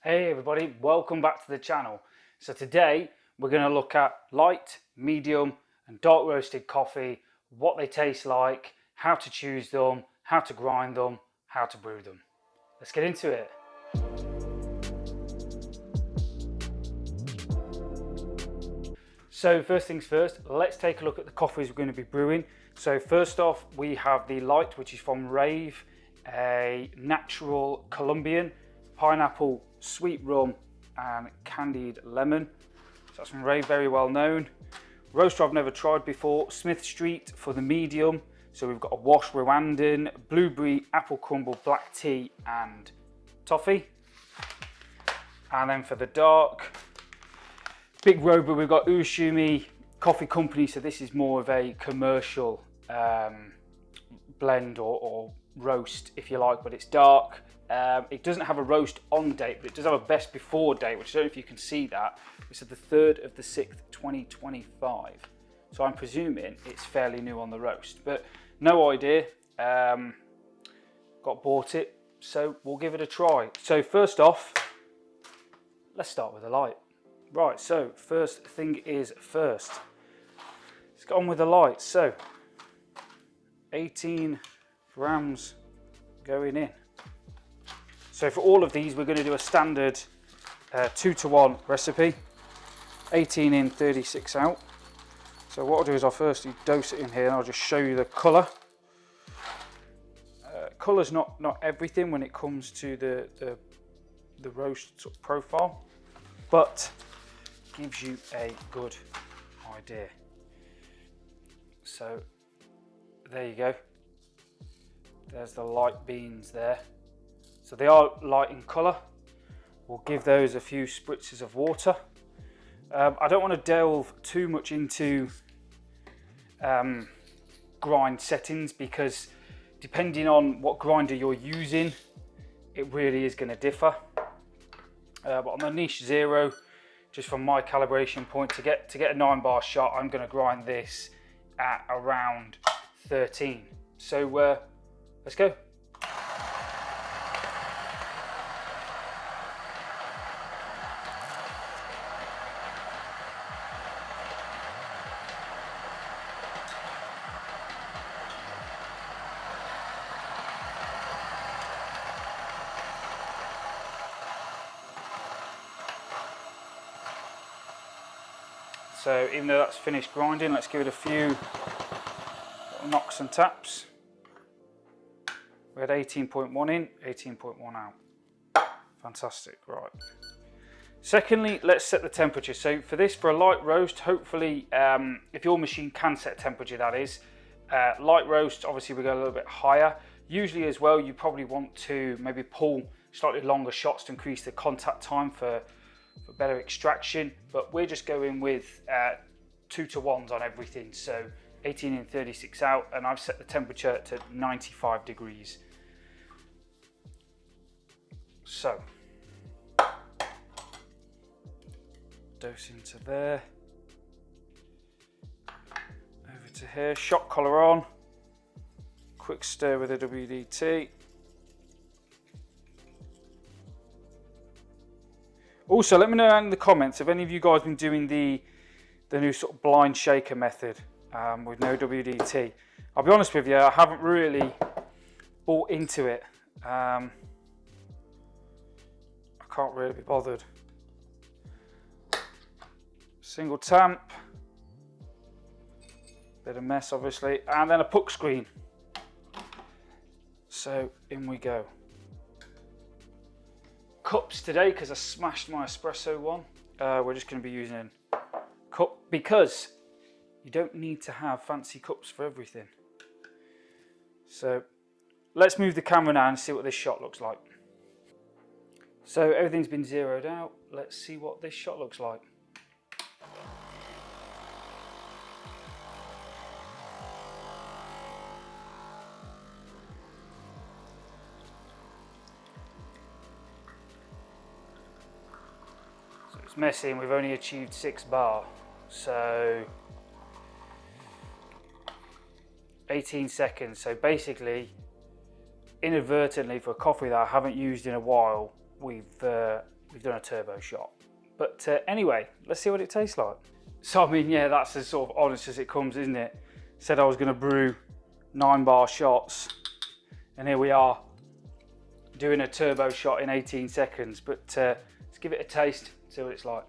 Hey everybody, welcome back to the channel. So today we're going to look at light, medium and dark roasted coffee, what they taste like, how to choose them, how to grind them, how to brew them. Let's get into it. So first things first, let's take a look at the coffees we're going to be brewing. So first off, we have the light, which is from Rave, a natural Colombian, pineapple, sweet rum and candied lemon. So that's from Rave, very well known. Roaster I've never tried before, Smith Street for the medium. So we've got a wash Rwandan, blueberry, apple crumble, black tea and toffee. And then for the dark, Big Rover, we've got Ushumi Coffee Company, so this is more of a commercial blend or roast, if you like, but it's dark. It doesn't have a roast on date, but it does have a best before date, which I don't know if you can see that. It's the 3rd of the 6th, 2025. So I'm presuming it's fairly new on the roast, but no idea. Bought it, so we'll give it a try. So first off, let's start with the light. Right, so first thing is first. Let's get on with the light. So 18 grams going in. So for all of these, we're going to do a standard 2-to-1 recipe. 18 in, 36 out. So what I'll do is I'll firstly dose it in here and I'll just show you the colour. Colour's not everything when it comes to the roast sort of profile, but gives you a good idea. So there you go. There's the light beans there. So they are light in colour. We'll give those a few spritzes of water. I don't want to delve too much into grind settings because depending on what grinder you're using, it really is going to differ. But on the Niche Zero, just from my calibration point, to get a 9-bar shot, I'm going to grind this at around 13. So let's go. So even though that's finished grinding, let's give it a few little knocks and taps. We had 18.1 in, 18.1 out. Fantastic, right. Secondly, let's set the temperature. So for this, for a light roast, hopefully, if your machine can set temperature, that is. Light roast, obviously we go a little bit higher. Usually as well, you probably want to maybe pull slightly longer shots to increase the contact time for better extraction, but we're just going with 2-to-1s on everything. So 18 in, 36 out, and I've set the temperature to 95 degrees. So dose into there, over to here, shot collar on, quick stir with a WDT. Also, let me know in the comments if any of you guys been doing the new sort of blind shaker method with no WDT. I'll be honest with you, I haven't really bought into it. I can't really be bothered. Single tamp, bit of mess obviously, and then a puck screen. So in we go. Cups today, because I smashed my espresso one. We're just going to be using a cup because you don't need to have fancy cups for everything. So let's move the camera now and see what this shot looks like. So everything's been zeroed out. Let's see what this shot looks like. It's messy and we've only achieved 6 bar, so 18 seconds. So basically, inadvertently, for a coffee that I haven't used in a while, we've we've done a turbo shot. But anyway, let's see what it tastes like. So I mean, yeah, that's as sort of honest as it comes, isn't it? Said I was going to brew 9-bar shots, and here we are doing a turbo shot in 18 seconds. But let's give it a taste, see what it's like.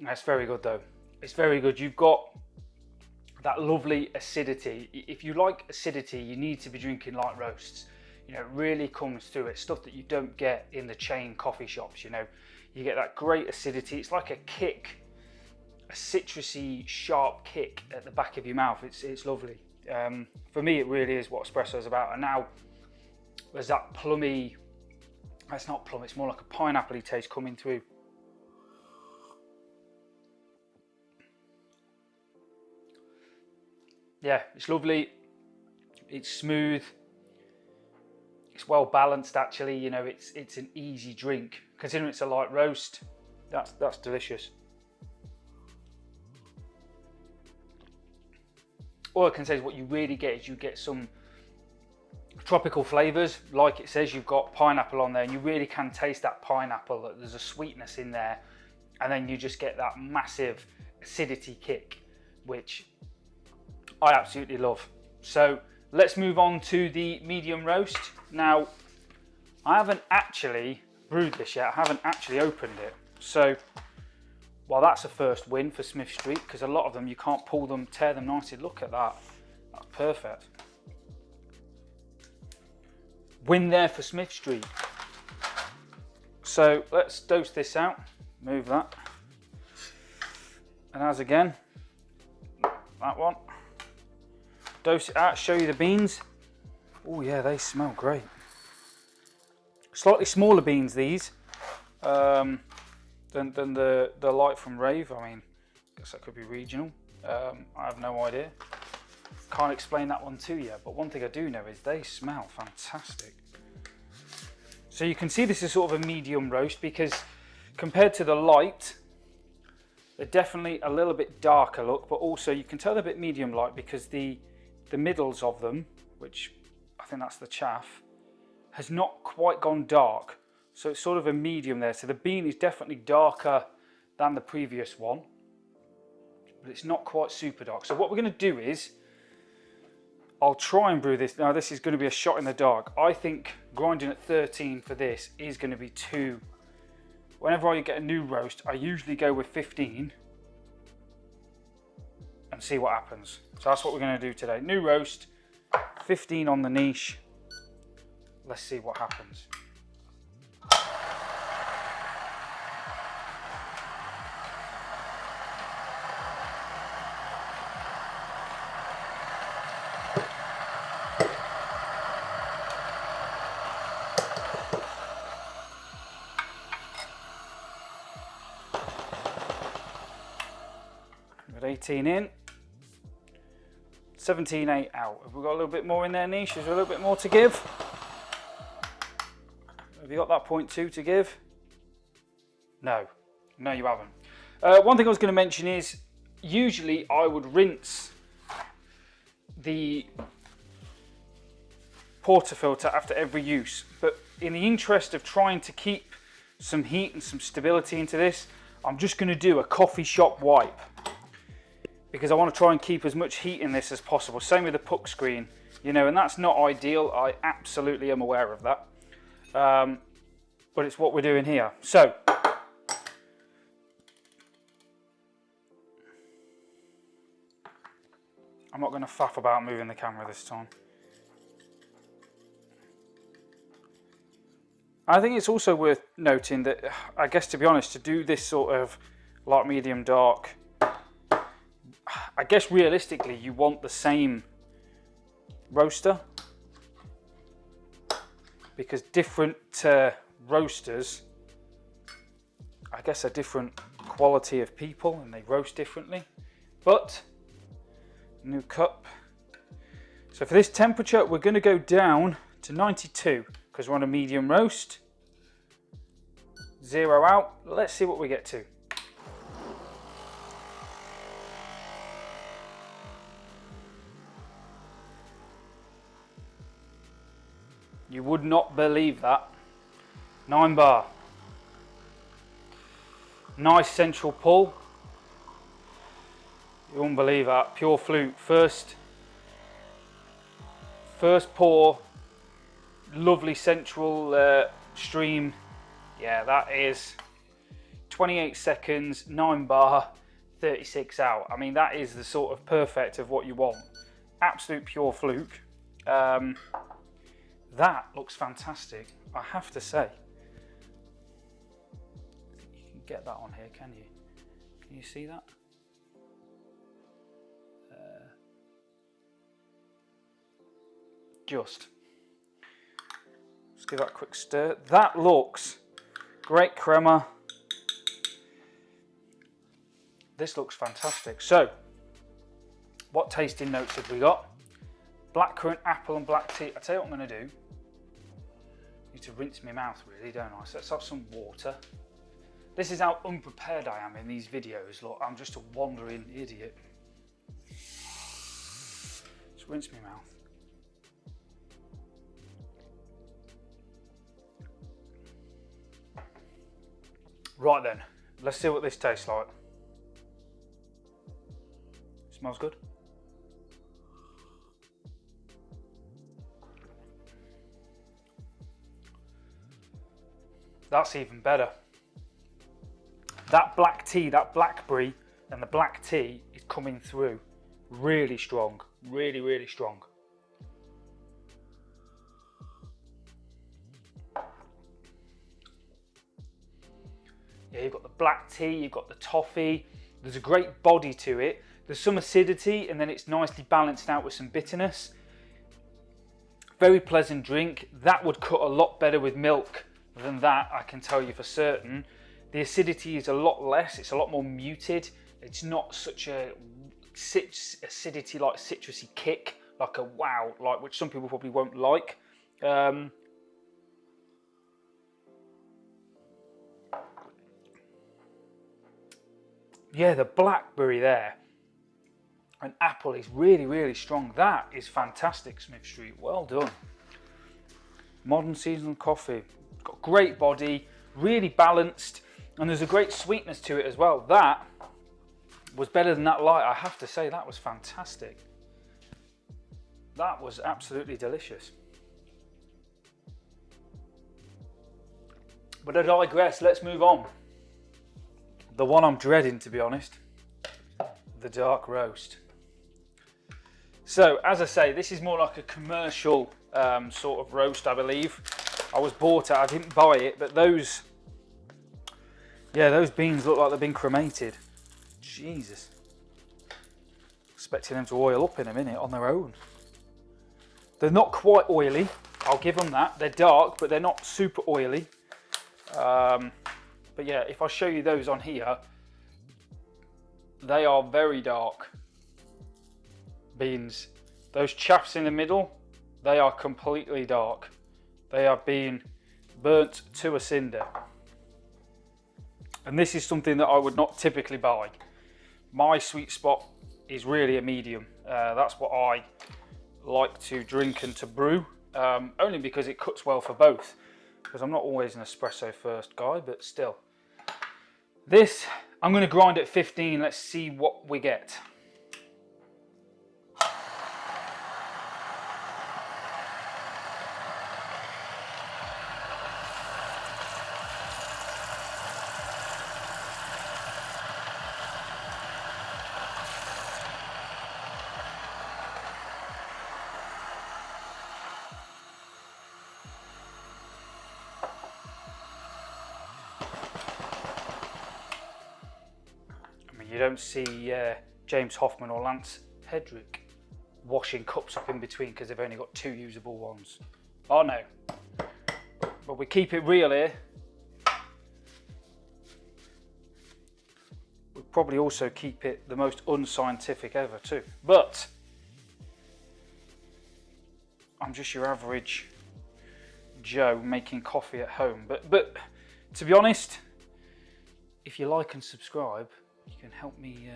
That's very good though. It's very good. You've got that lovely acidity. If you like acidity, you need to be drinking light roasts. You know, it really comes through. It's stuff that you don't get in the chain coffee shops, you know. You get that great acidity. It's like a kick, a citrusy, sharp kick at the back of your mouth. It's lovely. For me, it really is what espresso is about. And now there's that plummy, that's not plum, it's more like a pineapple-y taste coming through. Yeah, it's lovely, it's smooth, it's well balanced actually, you know, it's an easy drink. Considering it's a light roast, that's delicious. All I can say is what you really get is you get some tropical flavours. Like it says, you've got pineapple on there and you really can taste that pineapple, that there's a sweetness in there. And then you just get that massive acidity kick, which I absolutely love. So let's move on to the medium roast. Now, I haven't actually brewed this yet. I haven't actually opened it. So, well, that's a first win for Smith Street, because a lot of them, you can't pull them, tear them nicely. Look at that. That's perfect. Win there for Smith Street. So let's dose this out. Move that. And as again, that one. Dose it out, show you the beans. Oh yeah, they smell great. Slightly smaller beans these than the light from Rave. I mean, I guess that could be regional. I have no idea. Can't explain that one to you, but one thing I do know is they smell fantastic. So you can see this is sort of a medium roast, because compared to the light, they're definitely a little bit darker look, but also you can tell they're a bit medium light because the middles of them, which I think that's the chaff, has not quite gone dark. So it's sort of a medium there. So the bean is definitely darker than the previous one, but it's not quite super dark. So what we're going to do is, I'll try and brew this. Now this is going to be a shot in the dark. I think grinding at 13 for this is going to be too. Whenever I get a new roast, I usually go with 15 and see what happens. So that's what we're going to do today. New roast, 15 on the niche. Let's see what happens. Got 18 in. 17.8 out. Have we got a little bit more in there, Niche? Is there a little bit more to give? Have you got that 0.2 to give? No. No, you haven't. One thing I was going to mention is, usually I would rinse the portafilter after every use, but in the interest of trying to keep some heat and some stability into this, I'm just going to do a coffee shop wipe, because I want to try and keep as much heat in this as possible. Same with the puck screen, you know, and that's not ideal. I absolutely am aware of that. But it's what we're doing here. So, I'm not going to faff about moving the camera this time. I think it's also worth noting that, I guess to be honest, to do this sort of light, medium, dark, I guess realistically you want the same roaster, because different roasters, I guess, are different quality of people and they roast differently. But new cup. So for this temperature, we're going to go down to 92 because we're on a medium roast. 0 out. Let's see what we get to. You would not believe that. 9 bar. Nice central pull. You wouldn't believe that. Pure flute. First pour. Lovely central stream. Yeah, that is 28 seconds, 9 bar, 36 out. I mean, that is the sort of perfect of what you want. Absolute pure fluke. That looks fantastic, I have to say. I think you can get that on here, can you? Can you see that? Just give that a quick stir. That looks great crema. This looks fantastic. So, what tasting notes have we got? Blackcurrant, apple and black tea. I'll tell you what I'm going to do. I need to rinse my mouth really, don't I? So let's have some water. This is how unprepared I am in these videos. Look, I'm just a wandering idiot. Just rinse my mouth. Right then, let's see what this tastes like. Smells good. That's even better. That black tea, that blackberry and the black tea is coming through really strong, really, really strong. Yeah, you've got the black tea, you've got the toffee, there's a great body to it. There's some acidity and then it's nicely balanced out with some bitterness. Very pleasant drink. That would cut a lot better with milk than that, I can tell you for certain. The acidity is a lot less, it's a lot more muted. It's not such a acidity like citrusy kick, like a wow, like which some people probably won't like. Yeah, the blackberry there and apple is really, really strong. That is fantastic, Smith Street. Well done. Modern seasonal coffee. It's got great body, really balanced, and there's a great sweetness to it as well. That was better than that light. I have to say, that was fantastic. That was absolutely delicious. But I digress, let's move on. The one I'm dreading, to be honest, the dark roast. So, as I say, this is more like a commercial sort of roast, I believe. I was bought it, I didn't buy it, but those beans look like they've been cremated. Jesus. Expecting them to oil up in a minute on their own. They're not quite oily, I'll give them that. They're dark, but they're not super oily. But yeah, if I show you those on here, they are very dark beans. Those chaffs in the middle, they are completely dark. They are being burnt to a cinder. And this is something that I would not typically buy. My sweet spot is really a medium. That's what I like to drink and to brew, only because it cuts well for both. Because I'm not always an espresso first guy, but still. This, I'm going to grind at 15. Let's see what we get. You don't see James Hoffman or Lance Hedrick washing cups up in between because they've only got 2 usable ones. Oh no. But we keep it real here. We probably also keep it the most unscientific ever too. But I'm just your average Joe making coffee at home. But to be honest, if you like and subscribe, you can help me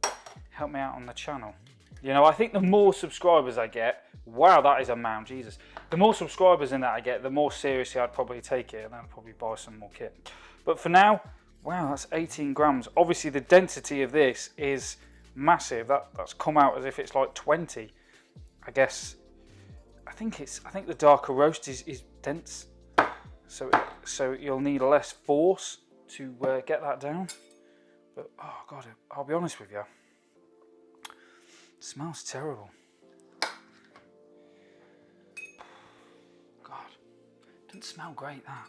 out on the channel. You know, I think the more subscribers I get, Wow, that is a mound, Jesus. The more subscribers in that I get, the more seriously I'd probably take it, and I'd probably buy some more kit. But for now, wow, that's 18 grams. Obviously, the density of this is massive. That's come out as if it's like 20. I guess, I think the darker roast is dense. So you'll need less force to get that down. But, oh God, I'll be honest with you. It smells terrible. God, it doesn't smell great, that.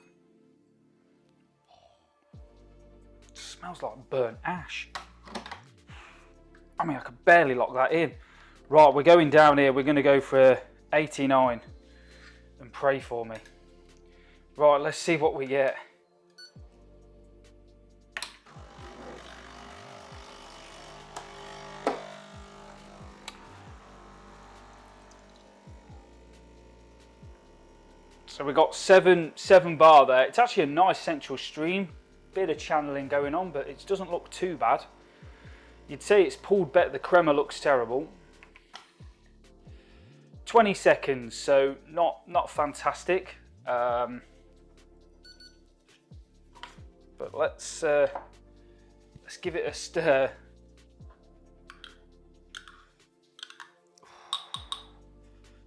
It smells like burnt ash. I mean, I could barely lock that in. Right, we're going down here. We're going to go for 89 and pray for me. Right, let's see what we get. So we got seven bar there. It's actually a nice central stream. Bit of channeling going on, but it doesn't look too bad. You'd say it's pulled better. The crema looks terrible. 20 seconds, so not fantastic. But let's give it a stir.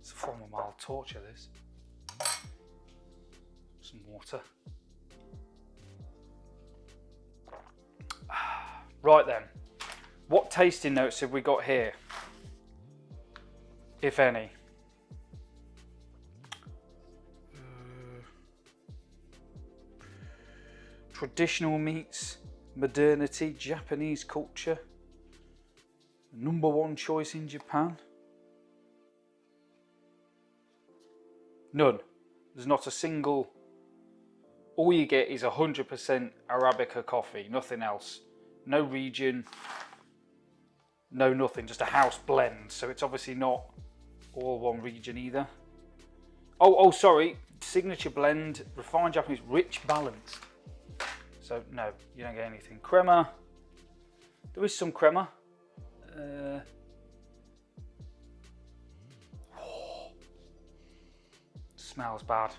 It's a form of mild torture, this. Some water. Right then, what tasting notes have we got here, if any? Traditional meats, modernity, Japanese culture, #1 choice in Japan. None. There's not a single. All you get is 100% Arabica coffee, nothing else. No region, no nothing, just a house blend. So it's obviously not all one region either. Oh, sorry, signature blend, refined Japanese, rich, balanced. So no, you don't get anything. Crema, there is some crema. Smells bad.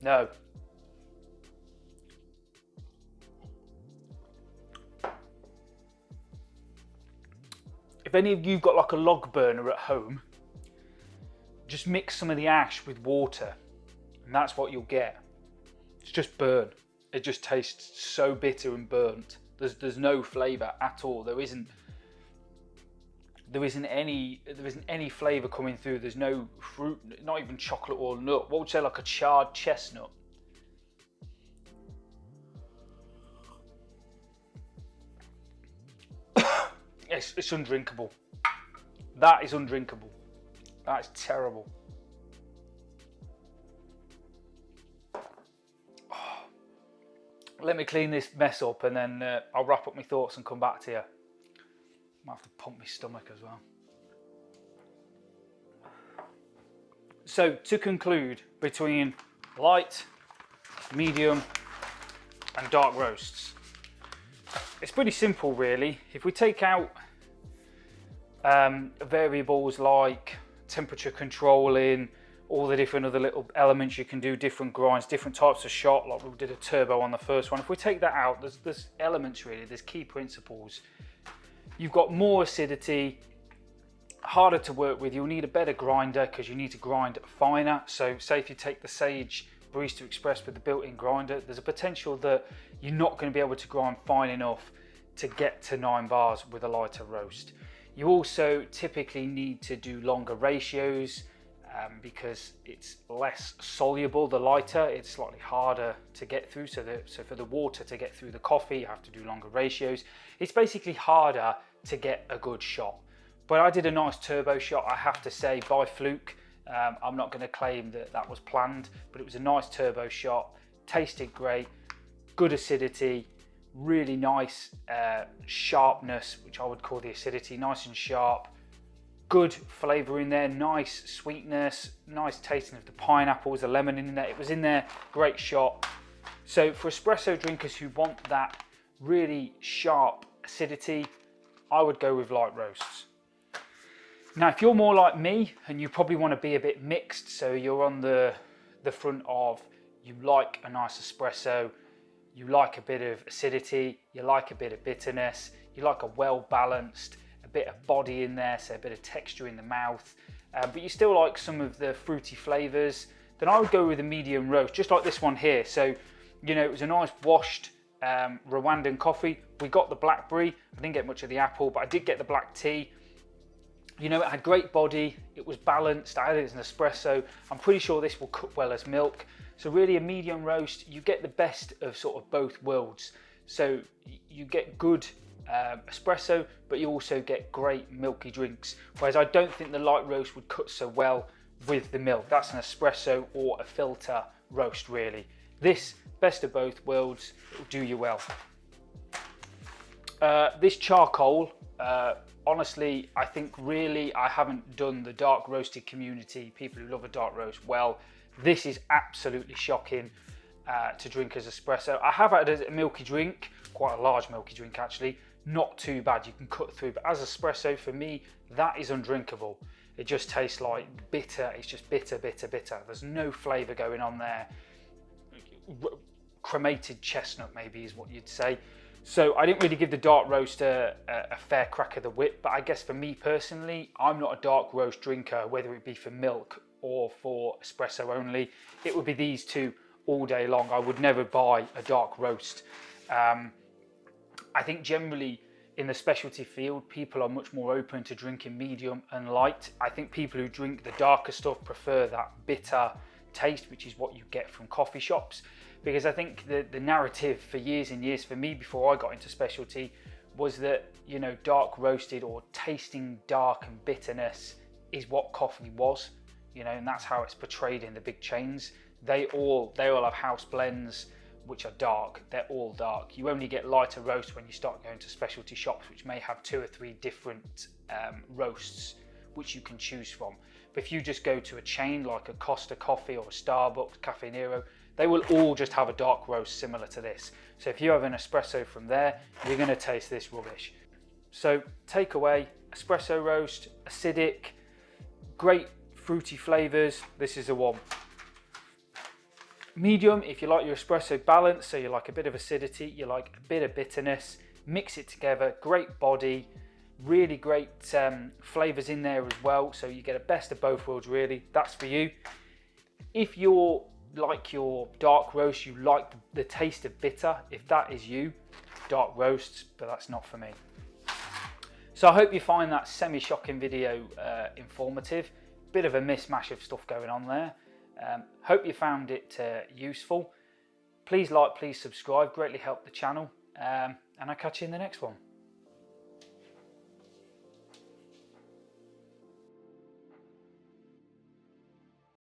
No. If any of you've got like a log burner at home, just mix some of the ash with water and that's what you'll get. It's just burn. It just tastes so bitter and burnt. There's no flavour at all. There isn't any flavour coming through. There's no fruit, not even chocolate or nut. What would you say, like a charred chestnut? It's undrinkable. That is undrinkable. That is terrible. Oh. Let me clean this mess up and then I'll wrap up my thoughts and come back to you. Might have to pump my stomach as well. So to conclude, between light, medium and dark roasts, it's pretty simple really. If we take out variables like temperature controlling, all the different other little elements you can do, different grinds, different types of shot, like we did a turbo on the first one. If we take that out, there's elements really, there's key principles. You've got more acidity, harder to work with. You'll need a better grinder because you need to grind finer. So say if you take the Sage Barista Express with the built-in grinder, there's a potential that you're not going to be able to grind fine enough to get to 9 bars with a lighter roast. You also typically need to do longer ratios because it's less soluble. The lighter, it's slightly harder to get through. So for the water to get through the coffee, you have to do longer ratios. It's basically harder to get a good shot. But I did a nice turbo shot, I have to say, by fluke. I'm not going to claim that was planned, but it was a nice turbo shot. Tasted great, good acidity, really nice sharpness, which I would call the acidity, nice and sharp. good flavour in there, nice sweetness, nice tasting of the pineapples, the lemon in there. It was in there, great shot. So for espresso drinkers who want that really sharp acidity, I would go with light roasts. Now, if you're more like me and you probably want to be a bit mixed, so you're on the front of, you like a nice espresso, you like a bit of acidity, you like a bit of bitterness, you like a well-balanced, a bit of body in there, so a bit of texture in the mouth, but you still like some of the fruity flavours, then I would go with a medium roast, just like this one here. So, you know, it was a nice washed Rwandan coffee. We got the blackberry. I didn't get much of the apple, but I did get the black tea. You know, it had great body. It was balanced. I had it as an espresso. I'm pretty sure this will cook well as milk. So really a medium roast, you get the best of sort of both worlds. So you get good espresso, but you also get great milky drinks. Whereas I don't think the light roast would cut so well with the milk. That's an espresso or a filter roast really. This, best of both worlds, it will do you well. This charcoal, honestly, I think really I haven't done the dark roasted community, people who love a dark roast, well. This is absolutely shocking to drink as espresso. I have had it as a milky drink, quite a large milky drink actually, not too bad, you can cut through, but as espresso for me, that is undrinkable. It just tastes like bitter, it's just bitter, bitter, bitter. There's no flavour going on there. Cremated chestnut maybe is what you'd say. So I didn't really give the dark roast a fair crack of the whip, but I guess for me personally, I'm not a dark roast drinker, whether it be for milk or for espresso only. It would be these two all day long. I would never buy a dark roast. I think generally in the specialty field, people are much more open to drinking medium and light. I think people who drink the darker stuff prefer that bitter taste, which is what you get from coffee shops. Because I think the narrative for years and years for me before I got into specialty was that, you know, dark roasted or tasting dark and bitterness is what coffee was, you know, and that's how it's portrayed in the big chains. They all have house blends which are dark. They're all dark. You only get lighter roast when you start going to specialty shops, which may have 2 or 3 different roasts which you can choose from. But if you just go to a chain like a Costa Coffee or a Starbucks, Cafe Nero, they will all just have a dark roast similar to this. So if you have an espresso from there, you're going to taste this rubbish. So takeaway, espresso roast, acidic, great fruity flavours. This is the one. Medium, if you like your espresso balanced, so you like a bit of acidity, you like a bit of bitterness, mix it together, great body, really great flavours in there as well, so you get a best of both worlds really. That's for you. If you're like your dark roast, you like the taste of bitter, if that is you, dark roasts, but that's not for me. So I hope you find that semi-shocking video informative. Bit of a mishmash of stuff going on there. Hope you found it useful. Please like, please subscribe, greatly help the channel, and I'll catch you in the next one.